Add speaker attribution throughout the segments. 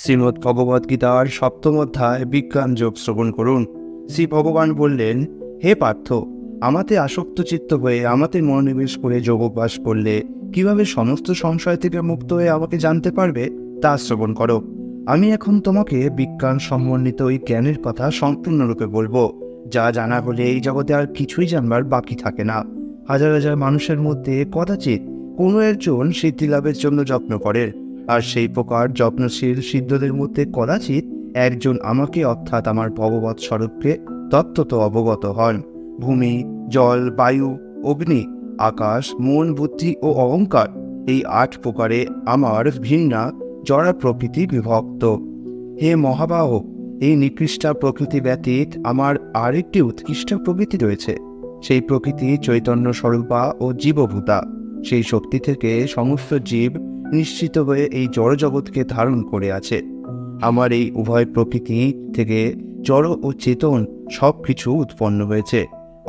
Speaker 1: শ্রীমদ্ ভগবদ্গীতার সপ্তম অধ্যায় বিজ্ঞান যোগ শ্রবণ করুন। শ্রী ভগবান বললেন, হে পার্থ, আমাতে আসক্ত চিত্ত হয়ে আমাতে মনোনিবেশ করে যোগ অভ্যাস করলে কিভাবে সমস্ত সংশয় থেকে মুক্ত হয়ে আমাকে জানতে পারবে তা শ্রবণ করো। আমি এখন তোমাকে বিজ্ঞান সমন্বিত ওই জ্ঞানের কথা সম্পূর্ণরূপে বলবো, যা জানা হলে এই জগতে আর কিছুই জানবার বাকি থাকে না। হাজার হাজার মানুষের মধ্যে কদাচিৎ কোনো একজন সিদ্ধি লাভের জন্য যত্ন করেন, আর সেই প্রকার যত্নশীল সিদ্ধদের মধ্যে কদাচিৎ একজন আমাকে অর্থাৎ আমার ভগবৎ স্বরূপকে তত্ত্বত অবগত হন। ভূমি, জল, বায়ু, অগ্নি, আকাশ, মন, বুদ্ধি ও অহংকার, এই 8 প্রকারে আমার ভিন্না জড়া প্রকৃতি বিভক্ত। হে মহাবাহ, এই নিকৃষ্ট প্রকৃতি ব্যতীত আমার আরেকটি উৎকৃষ্ট প্রকৃতি রয়েছে। সেই প্রকৃতি চৈতন্য স্বরূপা ও জীবভূতা। সেই শক্তি থেকে সমস্ত জীব নিশ্চিত হয়ে এই জড়জগৎকে ধারণ করে আছে। আমার এই উভয় প্রকৃতি থেকে জড় ও চেতন সব কিছু উৎপন্ন হয়েছে।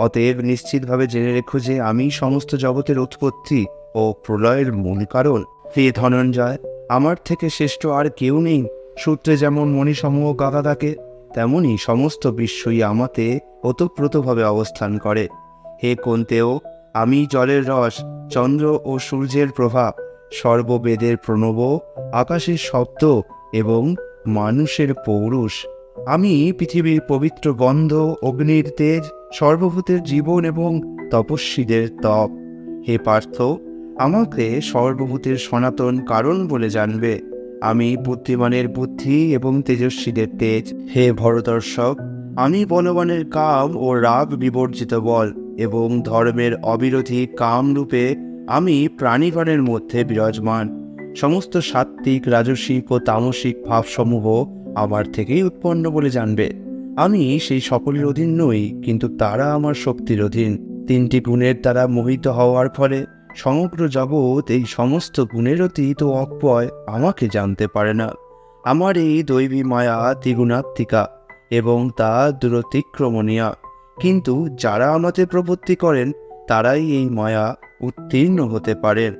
Speaker 1: অতএব নিশ্চিতভাবে জেনে রেখো যে আমি সমস্ত জগতের উৎপত্তি ও প্রলয়ের মূল কারণ। হে ধনঞ্জয়, আমার থেকে শ্রেষ্ঠ আর কেউ নেই। সূত্রে যেমন মণিসমূহ গাঁথা থাকে, তেমনি সমস্ত বিশ্বই আমাতে ওতপ্রোতভাবে অবস্থান করে। হে কুন্তেয়, আমি জলের রস, চন্দ্র ও সূর্যের প্রভাব, সর্ববেদের প্রণব, আকাশের শব্দ এবং মানুষের পৌরুষ। আমি পৃথিবীর পবিত্র গন্ধ, অগ্নির তেজ, সর্বভূতের জীবন এবং তপস্বীদের তপ। হে পার্থ, আমাকে সর্বভূতের সনাতন কারণ বলে জানবে। আমি বুদ্ধিমানের বুদ্ধি এবং তেজস্বীদের তেজ। হে ভরদর্শক, আমি বলবানের কাম ও রাগ বিবর্জিত বল এবং ধর্মের অবিরোধী কামরূপে আমি প্রাণীগণের মধ্যে বিরাজমান। সমস্ত সাত্ত্বিক, রাজসিক ও তামসিক ভাবসমূহ আমার থেকেই উৎপন্ন বলে জানবে। আমি সেই সকলের অধীন নই, কিন্তু তারা আমার শক্তির অধীন। 3টি গুণের দ্বারা মোহিত হওয়ার ফলে সমগ্র জগৎ এই সমস্ত গুণের অতীত ও অব্যয় আমাকে জানতে পারে না। আমার এই দৈবী মায়া ত্রিগুণাত্মিকা এবং তা দূরতিক্রমণীয়া, কিন্তু যারা আমাতে প্রপত্তি করেন তারাই এই মায়া উত্তীর্ণ হতে পারেন।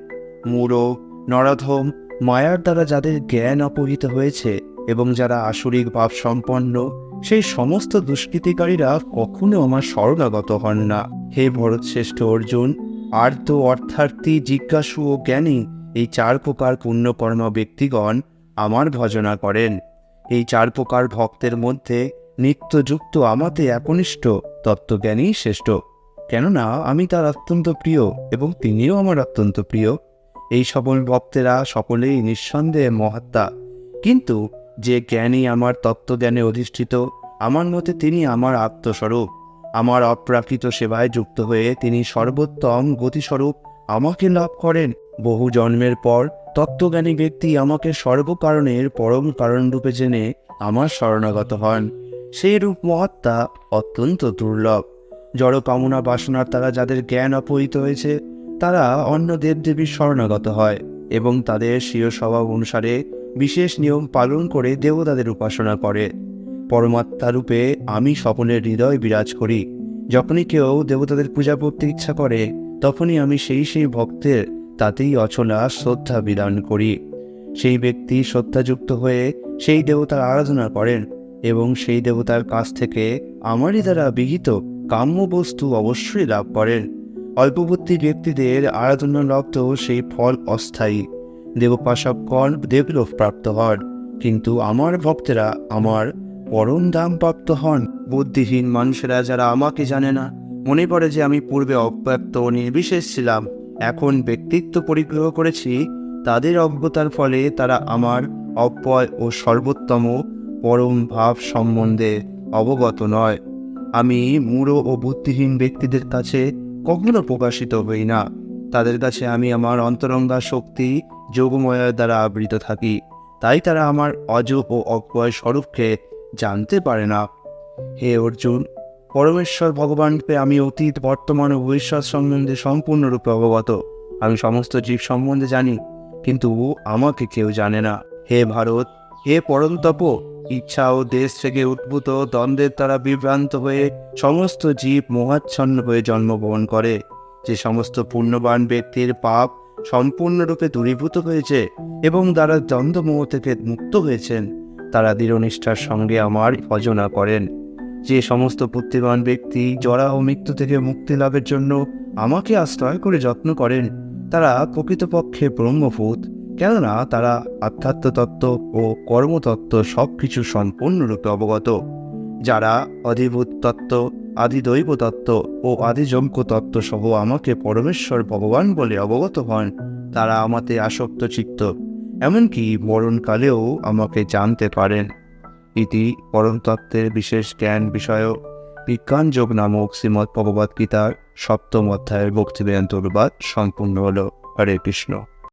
Speaker 1: মূঢ়, নরাধম, মায়ার দ্বারা যাদের জ্ঞান অপহৃত হয়েছে এবং যারা আসরিক ভাব সম্পন্ন, সেই সমস্ত দুষ্কৃতিকারীরা কখনো আমার শরণাগত হন না। হে ভরতশ্রেষ্ঠ অর্জুন, আর্ত, অর্থার্থী, জিজ্ঞাসু ও জ্ঞানী, এই 4 প্রকার পুণ্যকর্ম ব্যক্তিগণ আমার ভজনা করেন। এই 4 প্রকার ভক্তের মধ্যে নিত্যযুক্ত আমাতে একনিষ্ঠ তত্ত্বজ্ঞানী শ্রেষ্ঠ, কেননা আমি তার অত্যন্ত প্রিয় এবং তিনিও আমার অত্যন্ত প্রিয়। এই সকল ভক্তেরা সকলেই নিঃসন্দেহে মহাত্মা, কিন্তু যে জ্ঞানী আমার তত্ত্বজ্ঞানে অধিষ্ঠিত, আমার মতে তিনি আমার আত্মস্বরূপ। আমার অপ্রাকৃত সেবায় যুক্ত হয়ে তিনি সর্বোত্তম গতিস্বরূপ আমাকে লাভ করেন। বহু জন্মের পর তত্ত্বজ্ঞানী ব্যক্তি আমাকে সর্বকারণের পরম কারণরূপে জেনে আমার শরণাগত হন। সেই রূপ মহাত্মা অত্যন্ত দুর্লভ। জড় কামনা বাসনার দ্বারা যাদের জ্ঞান অপহৃত হয়েছে, তারা অন্য দেবদেবীর শরণাগত হয় এবং তাদের স্বীয় স্বভাব অনুসারে বিশেষ নিয়ম পালন করে দেবতাদের উপাসনা করে। পরমাত্মা রূপে আমি সকলের হৃদয় বিরাজ করি। যখনই কেউ দেবতাদের পূজা করতে ইচ্ছা করে, তখনই আমি সেই ভক্তের তাতেই অচলা শ্রদ্ধা বিধান করি। সেই ব্যক্তি শ্রদ্ধাযুক্ত হয়ে সেই দেবতার আরাধনা করেন এবং সেই দেবতার কাছ থেকে আমারই দ্বারা বিহিত কাম্য বস্তু অবশ্যই লাভ করেন। অল্পবুদ্ধি ব্যক্তিদের আরাধনা লব্ধ সেই ফল অস্থায়ী। দেবোপাসকগণ দেবলোক প্রাপ্ত হন, কিন্তু আমার ভক্তেরা আমার পরম ধাম প্রাপ্ত হন। বুদ্ধিহীন মানুষেরা যারা আমাকে জানে না, মনে করে যে আমি পূর্বে অব্যক্ত ও নির্বিশেষ ছিলাম, এখন ব্যক্তিত্ব পরিগ্রহ করেছি, তাদের অজ্ঞতার ফলে তারা আমার অব্যয় ও সর্বোত্তম পরম ভাব সম্বন্ধে অবগত নয়। আমি মূঢ় ও বুদ্ধিহীন ব্যক্তিদের কাছে কখনো প্রকাশিত হই না। তাদের কাছে আমি আমার অন্তরঙ্গা শক্তি যোগময়ের দ্বারা আবৃত থাকি, তাই তারা আমার অজ ও অব্যয় স্বরূপকে জানতে পারে না। হে অর্জুন, পরমেশ্বর ভগবানকে আমি অতীত, বর্তমান ও ভবিষ্যৎ সম্বন্ধে সম্পূর্ণরূপে অবগত। আমি সমস্ত জীব সম্বন্ধে জানি, কিন্তু আমাকে কেউ জানে না। হে ভারত, হে পরম তপ, ইচ্ছা ও দেশ থেকে উদ্ভূত দ্বন্দ্বের দ্বারা বিভ্রান্ত হয়ে সমস্ত জীব মোহাচ্ছন্ন হয়ে জন্মগ্রহণ করে। যে সমস্ত পুণ্যবান ব্যক্তির পাপ সম্পূর্ণরূপে দূরীভূত হয়েছে এবং তারা দ্বন্দ্বমোহ থেকে মুক্ত হয়েছেন, তারা দৃঢ়নিষ্ঠার সঙ্গে আমার ভজনা করেন। যে সমস্ত বুদ্ধিমান ব্যক্তি জরা ও মৃত্যু থেকে মুক্তি লাভের জন্য আমাকে আশ্রয় করে যত্ন করেন, তারা প্রকৃতপক্ষে ব্রহ্মভূত, কেননা তারা আধ্যাত্মতত্ত্ব ও কর্মতত্ত্ব সব কিছু সম্পূর্ণরূপে অবগত। যারা অধিভূত তত্ত্ব, আদিদৈব তত্ত্ব ও আদিযজ্ঞ তত্ত্ব সহ আমাকে পরমেশ্বর ভগবান বলে অবগত হন, তারা আমাতে আসক্ত চিত্ত, এমনকি মরণকালেও আমাকে জানতে পারেন। ইতি পরমতত্ত্বের বিশেষ জ্ঞান বিষয়ক বিজ্ঞান যোগ নামক শ্রীমদ্ ভগবদ্গীতার 7ম অধ্যায়ের ভক্তিবেদান্ত অনুবাদ সম্পূর্ণ হল। হরে কৃষ্ণ।